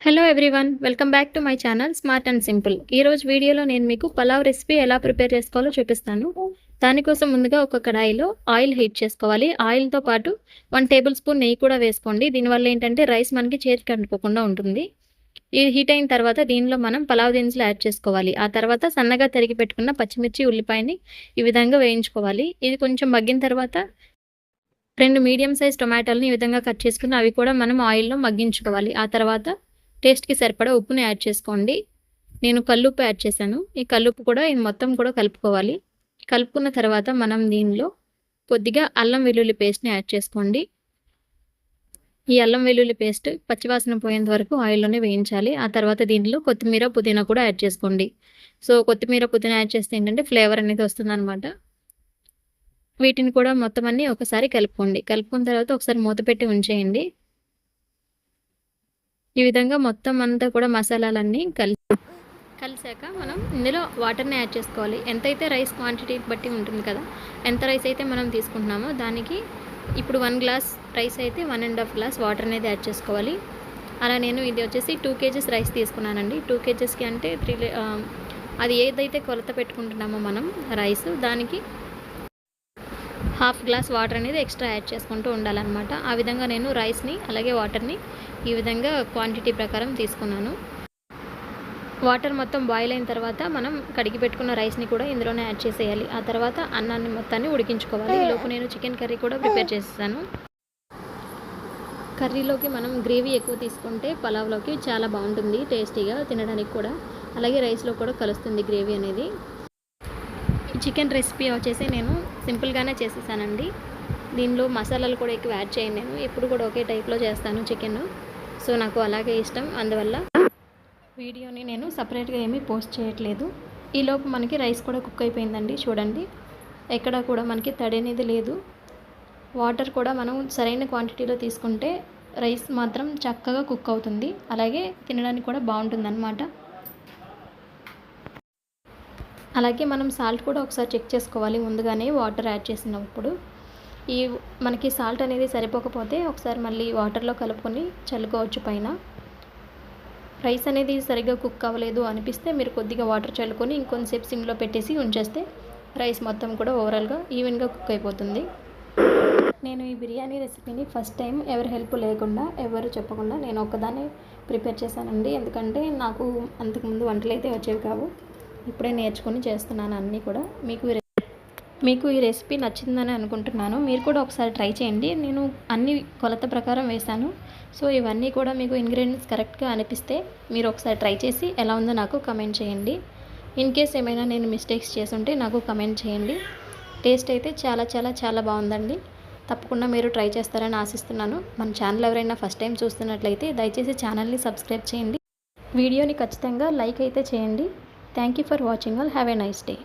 Hello everyone, welcome back to my channel smart and simple. ఈరోజు వీడియోలో నేను మీకు పలావ్ రెసిపీ ఎలా ప్రిపేర్ చేసుకోవాలో చూపిస్తాను. దానికోసం ముందుగా ఒక కడాయిలో ఆయిల్ హీట్ చేసుకోవాలి. ఆయిల్తో పాటు 1 టేబుల్ స్పూన్ నెయ్యి కూడా వేసుకోండి. దీనివల్ల ఏంటంటే రైస్ మనకి చేతికి అంటుకోకుండా ఉంటుంది. ఇది హీట్ అయిన తర్వాత దీనిలో మనం పలావ్ దినుసులు యాడ్ చేసుకోవాలి. ఆ తర్వాత సన్నగా తరిగి పెట్టుకున్న పచ్చిమిర్చి, ఉల్లిపాయని ఈ విధంగా వేయించుకోవాలి. ఇది కొంచెం మగ్గిన తర్వాత 2 మీడియం సైజ్ టొమాటోలని ఈ విధంగా కట్ చేసుకుని అవి కూడా మనం ఆయిల్లో మగ్గించుకోవాలి. ఆ తర్వాత టేస్ట్‌కి సరిపడా ఉప్పుని యాడ్ చేసుకోండి. నేను కల్లుప్పు యాడ్ చేశాను. ఈ కల్లుప్పు కూడా ఇది మొత్తం కూడా కలుపుకోవాలి. కలుపుకున్న తర్వాత మనం దీనిలో కొద్దిగా అల్లం వెల్లుల్లి పేస్ట్‌ని యాడ్ చేసుకోండి. ఈ అల్లం వెల్లుల్లి పేస్ట్ పచ్చివాసన పోయేంత వరకు ఆయిల్‌లోనే వేయించాలి. ఆ తర్వాత దీనిలో కొత్తిమీర, పుదీనా కూడా యాడ్ చేసుకోండి. సో కొత్తిమీర, పుదీనా యాడ్ చేస్తే ఏంటంటే ఫ్లేవర్ అనేది వస్తుందన్నమాట. వీటిని కూడా మొత్తం అన్నీ ఒకసారి కలుపుకోండి. కలుపుకున్న తర్వాత ఒకసారి మూత పెట్టి ఉంచేయండి. ఈ విధంగా మొత్తం అంతా కూడా మసాలాలన్నీ కలిసాక మనం ఇందులో వాటర్ని యాడ్ చేసుకోవాలి. ఎంతైతే రైస్ క్వాంటిటీ బట్టి ఉంటుంది కదా, ఎంత రైస్ అయితే మనం తీసుకుంటున్నామో దానికి ఇప్పుడు 1 గ్లాస్ రైస్ అయితే 1.5 గ్లాస్ వాటర్ అనేది యాడ్ చేసుకోవాలి. అలా నేను ఇది వచ్చేసి 2 కేజెస్ రైస్ తీసుకున్నానండి. 2 కేజెస్కి అంటే అది ఏదైతే కొలత పెట్టుకుంటున్నామో మనం రైస్ దానికి 1/2 గ్లాస్ వాటర్ అనేది ఎక్స్ట్రా యాడ్ చేసుకుంటూ ఉండాలన్నమాట. ఆ విధంగా నేను రైస్ని అలాగే వాటర్ని ఈ విధంగా క్వాంటిటీ ప్రకారం తీసుకున్నాను. వాటర్ మొత్తం బాయిల్ అయిన తర్వాత మనం కడిగి పెట్టుకున్న రైస్ని కూడా ఇందులోనే యాడ్ చేసేయాలి. ఆ తర్వాత అన్నాన్ని మొత్తాన్ని ఉడికించుకోవాలి. ఈలోపు నేను చికెన్ కర్రీ కూడా ప్రిపేర్ చేసేసాను. కర్రీలోకి మనం గ్రేవీ ఎక్కువ తీసుకుంటే పలావ్లోకి చాలా బాగుంటుంది, టేస్టీగా తినడానికి కూడా, అలాగే రైస్లో కూడా కలుస్తుంది గ్రేవీ అనేది. చికెన్ రెసిపీ వచ్చేసి నేను సింపుల్గానే చేసేసానండి. దీనిలో మసాలాలు కూడా ఎక్కువ యాడ్ చేయను. నేను ఎప్పుడు కూడా ఒకే టైప్లో చేస్తాను చికెన్. సో నాకు అలాగే ఇష్టం. అందువల్ల వీడియోని నేను సపరేట్గా ఏమీ పోస్ట్ చేయట్లేదు. ఈలోపు మనకి రైస్ కూడా కుక్ అయిపోయిందండి. చూడండి, ఎక్కడ కూడా మనకి తడి అనేది లేదు. వాటర్ కూడా మనం సరైన క్వాంటిటీలో తీసుకుంటే రైస్ మాత్రం చక్కగా కుక్ అవుతుంది, అలాగే తినడానికి కూడా బాగుంటుంది అన్నమాట. అలాగే మనం సాల్ట్ కూడా ఒకసారి చెక్ చేసుకోవాలి ముందుగానే వాటర్ యాడ్ చేసినప్పుడు. మనకి సాల్ట్ అనేది సరిపోకపోతే ఒకసారి మళ్ళీ వాటర్లో కలుపుకొని చల్లుకోవచ్చు పైన. రైస్ అనేది సరిగ్గా కుక్ అవ్వలేదు అనిపిస్తే మీరు కొద్దిగా వాటర్ చల్లుకొని ఇంకొంచెంసేపు సిమ్లో పెట్టేసి ఉంచేస్తే రైస్ మొత్తం కూడా ఓవరాల్గా ఈవెన్గా కుక్ అయిపోతుంది. నేను ఈ బిర్యానీ రెసిపీని ఫస్ట్ టైం ఎవరి హెల్ప్ లేకుండా, ఎవరు చెప్పకుండా నేను ఒక్కదాన్ని ప్రిపేర్ చేశానండి. ఎందుకంటే నాకు అంతకుముందు వంటలు అయితే వచ్చేవి కావు. ఇప్పుడే నేర్చుకొని చేస్తున్నాను అన్నీ కూడా. మీకు ఈ రెసిపీ నచ్చిందని అనుకుంటున్నాను. మీరు కూడా ఒకసారి ట్రై చేయండి. నేను అన్ని కొలత ప్రకారం వేశాను. సో ఇవన్నీ కూడా మీకు ఇంగ్రీడియంట్స్ కరెక్ట్గా అనిపిస్తే మీరు ఒకసారి ట్రై చేసి ఎలా ఉందో నాకు కమెంట్ చేయండి. ఇన్ కేస్ ఏమైనా నేను మిస్టేక్స్ చేసుంటే నాకు కమెంట్ చేయండి. టేస్ట్ అయితే చాలా చాలా చాలా బాగుందండి. తప్పకుండా మీరు ట్రై చేస్తారని ఆశిస్తున్నాను. మన ఛానల్ ఎవరైనా ఫస్ట్ టైం చూస్తున్నట్లయితే దయచేసి ఛానల్ని సబ్స్క్రైబ్ చేయండి. వీడియోని ఖచ్చితంగా లైక్ అయితే చేయండి. Thank you for watching all. Have a nice day.